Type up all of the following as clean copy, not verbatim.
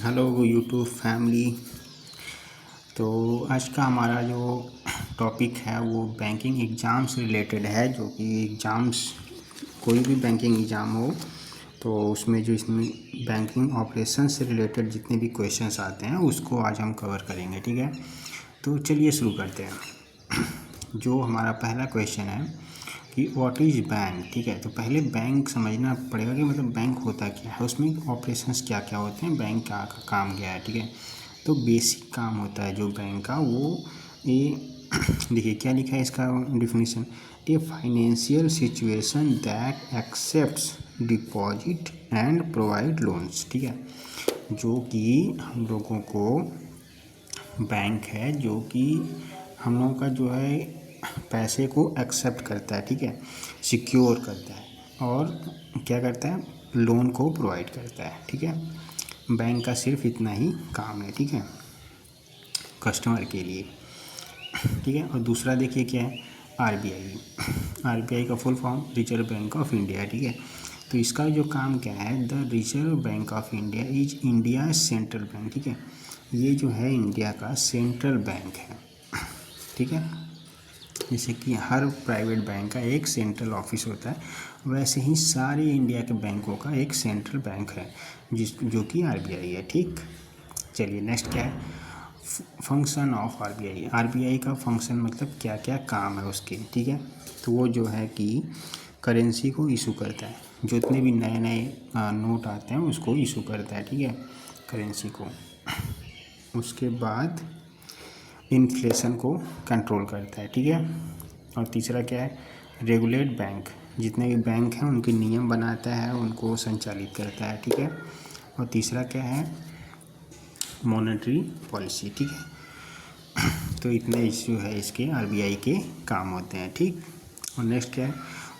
Hello YouTube family. तो आज का हमारा जो टॉपिक है वो बैंकिंग एग्ज़ाम से रिलेटेड है, जो कि एग्ज़ाम्स कोई भी बैंकिंग एग्ज़ाम हो तो उसमें जो इसमें बैंकिंग ऑपरेशन से रिलेटेड जितने भी क्वेश्चंस आते हैं उसको आज हम कवर करेंगे। ठीक है, तो चलिए शुरू करते हैं। जो हमारा पहला क्वेश्चन है कि व्हाट इज़ बैंक। ठीक है, तो पहले बैंक समझना पड़ेगा कि मतलब बैंक होता क्या है, उसमें ऑपरेशंस क्या क्या होते हैं, बैंक का काम क्या है। ठीक है, तो बेसिक काम होता है जो बैंक का वो ये देखिए क्या लिखा है इसका definition. A financial situation that accepts deposit and provide loans. ठीक है, जो कि हम लोगों को बैंक है जो कि हम लोगों का जो है पैसे को एक्सेप्ट करता है। ठीक है, सिक्योर करता है और क्या करता है, लोन को प्रोवाइड करता है। ठीक है, बैंक का सिर्फ इतना ही काम है। ठीक है, कस्टमर के लिए। ठीक है, और दूसरा देखिए क्या है, आरबीआई। आरबीआई का full form reserve bank of India. ठीक है, तो इसका जो काम क्या है, the reserve bank of India is India central bank. ठीक है, ये जो है इंडिया का सेंट्रल बैंक है। ठीक है, जैसे कि हर प्राइवेट बैंक का एक सेंट्रल ऑफिस होता है, वैसे ही सारे इंडिया के बैंकों का एक सेंट्रल बैंक है जो कि आरबीआई है। ठीक, चलिए नेक्स्ट क्या है, फंक्शन ऑफ आरबीआई। आरबीआई का फंक्शन मतलब क्या क्या काम है उसके। ठीक है, तो वो जो है कि करेंसी को इशू करता है, जितने भी नए नए नोट आते हैं उसको इशू करता है। ठीक है, करेंसी को। उसके बाद इन्फ्लेशन को कंट्रोल करता है। ठीक है, और तीसरा क्या है, रेगुलेट बैंक। जितने भी बैंक हैं उनके नियम बनाता है, उनको संचालित करता है। ठीक है, और तीसरा क्या है, मॉनेटरी पॉलिसी। ठीक है, तो इतने इश्यू है इसके आरबीआई के काम होते हैं। ठीक, और नेक्स्ट क्या है,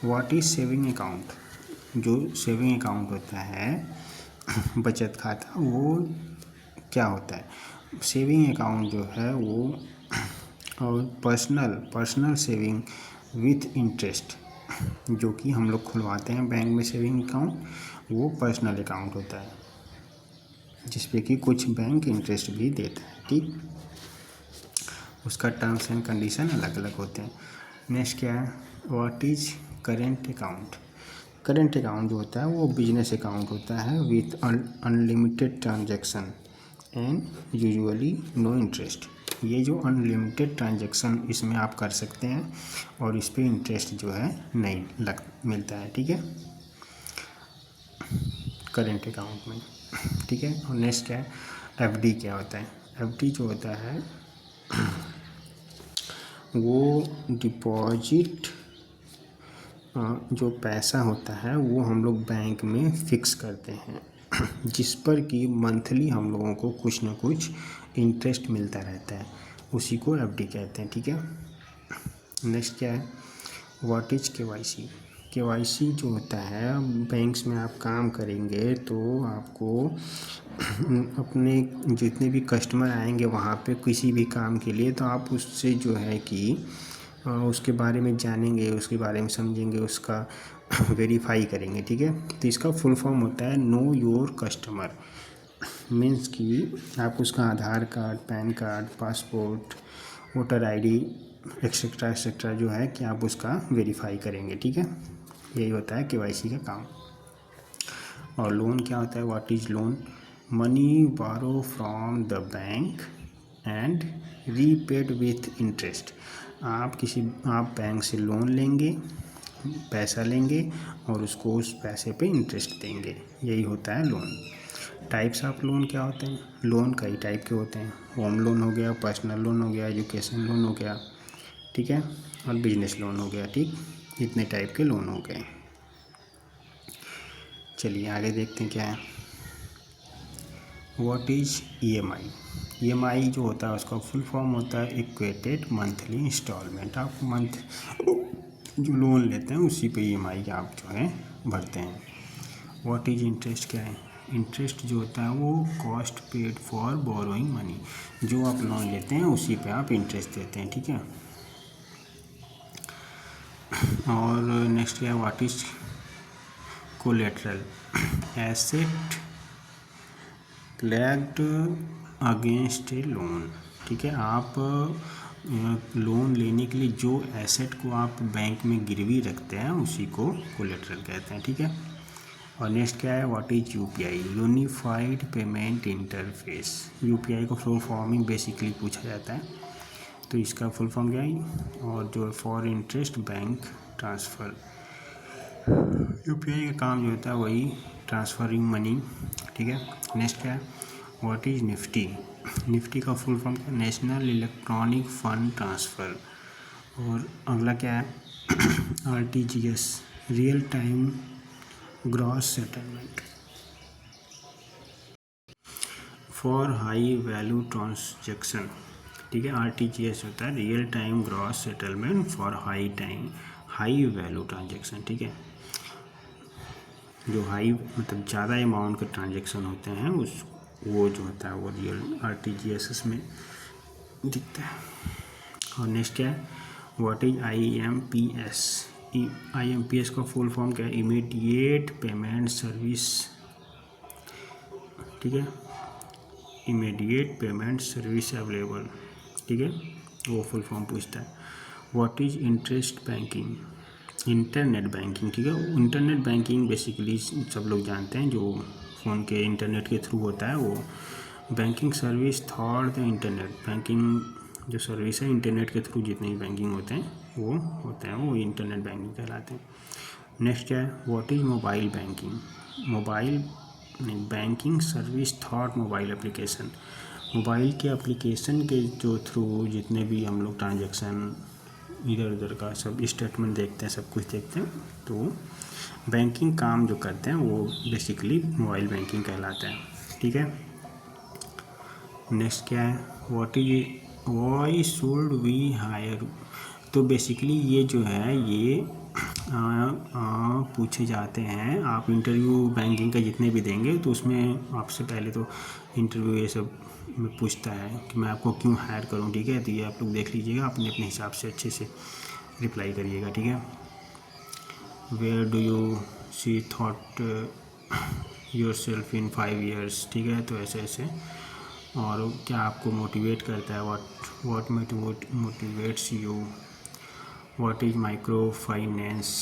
व्हाट इज़ सेविंग अकाउंट। जो सेविंग अकाउंट होता है बचत खाता, वो क्या होता है, सेविंग अकाउंट जो है वो और पर्सनल सेविंग विथ इंटरेस्ट, जो कि हम लोग खुलवाते हैं बैंक में सेविंग अकाउंट, वो पर्सनल अकाउंट होता है जिस पे कि कुछ बैंक इंटरेस्ट भी देता है। ठीक, उसका टर्म्स एंड कंडीशन अलग अलग होते हैं। नेक्स्ट क्या है, what is current account. Current account जो होता है वो बिजनेस अकाउंट होता है with unlimited transaction and usually no interest. ये जो अनलिमिटेड ट्रांजैक्शन इसमें आप कर सकते हैं और इस पर इंटरेस्ट जो है नहीं मिलता है। ठीक है, करेंट अकाउंट में। ठीक है, और नेक्स्ट क्या है, एफडी क्या होता है। एफडी जो होता है वो डिपॉजिट, जो पैसा होता है वो हम लोग बैंक में फ़िक्स करते हैं जिस पर कि मंथली हम लोगों को कुछ ना कुछ इंटरेस्ट मिलता रहता है, उसी को एफडी कहते हैं। ठीक है, नेक्स्ट क्या है, व्हाट इज केवाईसी। केवाईसी जो होता है, बैंक्स में आप काम करेंगे तो आपको अपने जितने भी कस्टमर आएंगे वहाँ पे किसी भी काम के लिए, तो आप उससे जो है कि उसके बारे में जानेंगे, उसके बारे में समझेंगे, उसका वेरीफाई करेंगे। ठीक है, तो इसका फुल फॉर्म होता है नो योर कस्टमर। मीन्स कि आप उसका Aadhaar card, PAN card, passport, voter ID etcetera etcetera जो है कि आप उसका वेरीफाई करेंगे। ठीक है, यही होता है केवाईसी का काम। और लोन क्या होता है, व्हाट इज़ लोन, मनी बारो from the bank and repaid with interest. आप बैंक से लोन लेंगे, पैसा लेंगे और उसको उस पैसे पे इंटरेस्ट देंगे, यही होता है लोन। टाइप्स ऑफ लोन क्या होते हैं, लोन कई टाइप के होते हैं, होम लोन हो गया, पर्सनल लोन हो गया, एजुकेशन लोन हो गया। ठीक है, और बिजनेस लोन हो गया। ठीक, इतने टाइप के लोन हो गए। चलिए आगे देखते हैं क्या है, व्हाट इज़ ईएमआई। ईएमआई जो होता है उसका फुल फॉर्म होता है इक्वेटेड मंथली इंस्टॉलमेंट। आप मंथ जो लोन लेते हैं उसी पे ईएमआई आप जो है भरते हैं। व्हाट इज़ इंटरेस्ट क्या है, इंटरेस्ट जो होता है वो cost paid for borrowing money, जो आप लोन लेते हैं उसी पे आप इंटरेस्ट देते हैं। ठीक है, और नेक्स्ट क्या है, what is collateral. Asset collect against A loan, ठीक है। आप लोन लेने के लिए जो एसेट को आप बैंक में गिरवी रखते हैं उसी को कोलेटरल कहते हैं, ठीक है। और नेक्स्ट क्या है, what is UPI, unified payment interface. UPI को फुल फॉर्म ही बेसिकली पूछा जाता है, तो इसका फुल फॉर्म क्या है, और जो for interest bank transfer. UPI का काम जो होता है वही ट्रांसफरिंग मनी, ठीक है। नेक्स्ट क्या है, व्हाट इज निफ्टी, निफ्टी का फुल फॉर्म क्या है, नेशनल इलेक्ट्रॉनिक फंड ट्रांसफ़र। और अगला क्या है, RTGS, real time gross settlement for high value transaction, ठीक है। आरटीजीएस होता है real time gross settlement for high value transaction, ठीक है। जो हाई मतलब ज़्यादा अमाउंट के ट्रांजैक्शन होते हैं वो जो होता है वो रियल आरटीजीएस में दिखता है। और नेक्स्ट क्या है, व्हाट इज आईएमपीएस, आईएमपीएस का फुल फॉर्म क्या है, इमीडिएट पेमेंट सर्विस, ठीक है। इमीडिएट पेमेंट सर्विस अवेलेबल, ठीक है, वो फुल फॉर्म पूछता है। What is interest banking, internet banking, ठीक है। इंटरनेट बैंकिंग बेसिकली सब लोग जानते हैं, जो फ़ोन के इंटरनेट के थ्रू होता है वो banking service Thor the internet. Banking जो सर्विस है इंटरनेट के थ्रू जितने भी बैंकिंग होते हैं वो होते हैं वो इंटरनेट बैंकिंग कहलाते हैं। नेक्स्ट क्या है, what is mobile banking, mobile banking service thought mobile application. Mobile के एप्लीकेशन के जो थ्रू जितने भी हम लोग ट्रांजैक्शन इधर उधर का सब स्टेटमेंट देखते हैं, सब कुछ देखते हैं, तो बैंकिंग काम जो करते हैं वो बेसिकली मोबाइल बैंकिंग कहलाता है, ठीक है। नेक्स्ट क्या है, what is why should we hire, तो बेसिकली ये जो है ये पूछे जाते हैं। आप इंटरव्यू बैंकिंग का जितने भी देंगे तो उसमें आपसे पहले तो इंटरव्यू ये सब में पूछता है कि मैं आपको क्यों हायर करूं, ठीक है। तो ये आप लोग देख लीजिएगा, अपने अपने हिसाब से अच्छे से रिप्लाई करिएगा, ठीक है। Where do you see thought yourself in 5 years, ठीक है। तो ऐसे ऐसे, और क्या आपको मोटिवेट करता है, what motivates you, what is micro finance,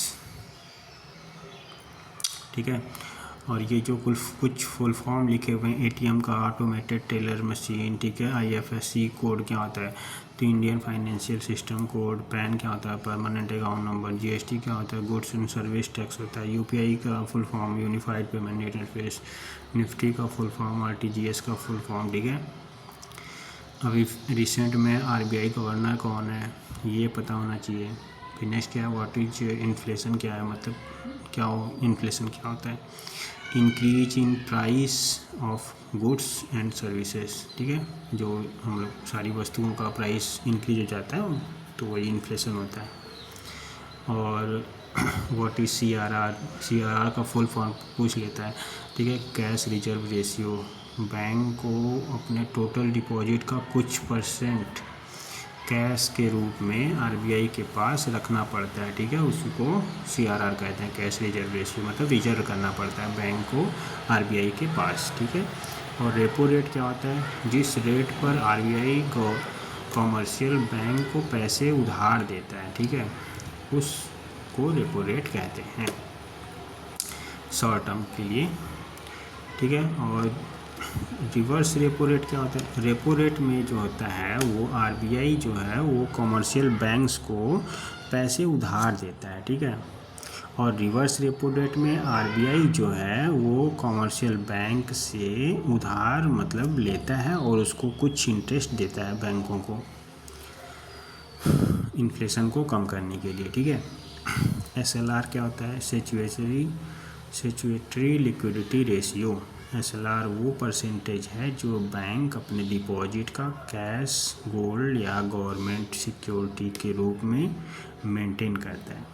ठीक है। और ये जो कुछ फुल फॉर्म लिखे हुए हैं, एटीएम का ऑटोमेटेड टेलर मशीन, ठीक है। आईएफएससी कोड क्या होता है, तो Indian financial system code. Pan क्या होता है, परमानेंट अकाउंट नंबर। जीएसटी क्या होता है, गुड्स एंड सर्विस टैक्स होता है। यूपीआई का full form unified payment interface. Nifty का फुल फॉर्म आरटीजीएस का फुल फॉर्म, ठीक है। अभी रिसेंट में आरबीआई गवर्नर कौन है ये पता होना चाहिए। फिर नेक्स्ट क्या है, व्हाट इज इन्फ्लेशन, क्या है मतलब क्या हो इन्फ्लेशन क्या होता है, increase in price of goods and services, ठीक है। जो हम लोग सारी वस्तुओं का प्राइस इंक्रीज हो जाता है तो वही इन्फ्लेशन होता है। और व्हाट इज सीआरआर, सीआरआर का फुल फॉर्म पूछ लेता है, ठीक है। कैश रिजर्व रेशियो, बैंक को अपने टोटल डिपॉजिट का कुछ परसेंट कैश के रूप में आरबीआई के पास रखना पड़ता है, ठीक है। उसको सीआरआर कहते हैं, कैश रिजर्व रेशियो, मतलब रिजर्व करना पड़ता है बैंक को आरबीआई के पास, ठीक है। और रेपो रेट क्या होता है, जिस रेट पर आरबीआई को कॉमर्शियल बैंक को पैसे उधार देता है, ठीक है, उसको रेपो रेट कहते हैं शॉर्ट टर्म के लिए, ठीक है। और रिवर्स रेपो रेट क्या होता है, रेपो रेट में जो होता है वो आरबीआई जो है वो कमर्शियल बैंक्स को पैसे उधार देता है, ठीक है। और रिवर्स रेपो रेट में आरबीआई जो है वो कमर्शियल बैंक से उधार मतलब लेता है और उसको कुछ इंटरेस्ट देता है बैंकों को इन्फ्लेशन को कम करने के लिए, ठीक है। एसएलआर क्या होता है, सिचुएटरी लिक्विडिटी रेशियो। एसएलआर वो परसेंटेज है जो बैंक अपने डिपॉजिट का कैश, गोल्ड या गवर्नमेंट सिक्योरिटी के रूप में मेंटेन करता है,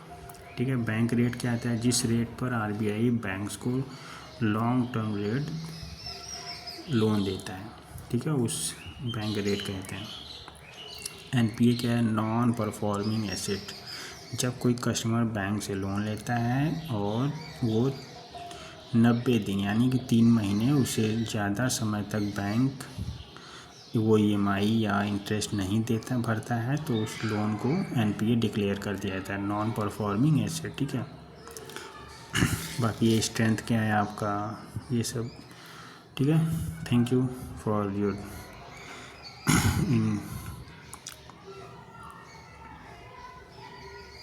ठीक है। बैंक रेट क्या आता है, जिस रेट पर आरबीआई बैंक्स को लॉन्ग टर्म रेट लोन देता है, ठीक है, उस बैंक रेट कहते हैं। एनपीए क्या है, नॉन परफॉर्मिंग एसेट। जब कोई कस्टमर बैंक से लोन लेता है और वो 90 दिन यानी कि 3 महीने उससे ज़्यादा समय तक बैंक वो EMI या इंटरेस्ट नहीं देता भरता है तो उस लोन को NPA डिक्लेयर कर दिया जाता है, नॉन परफॉर्मिंग एसेट। ठीक है, बाकी ये स्ट्रेंथ क्या है आपका, ये सब। ठीक है, थैंक यू फॉर योर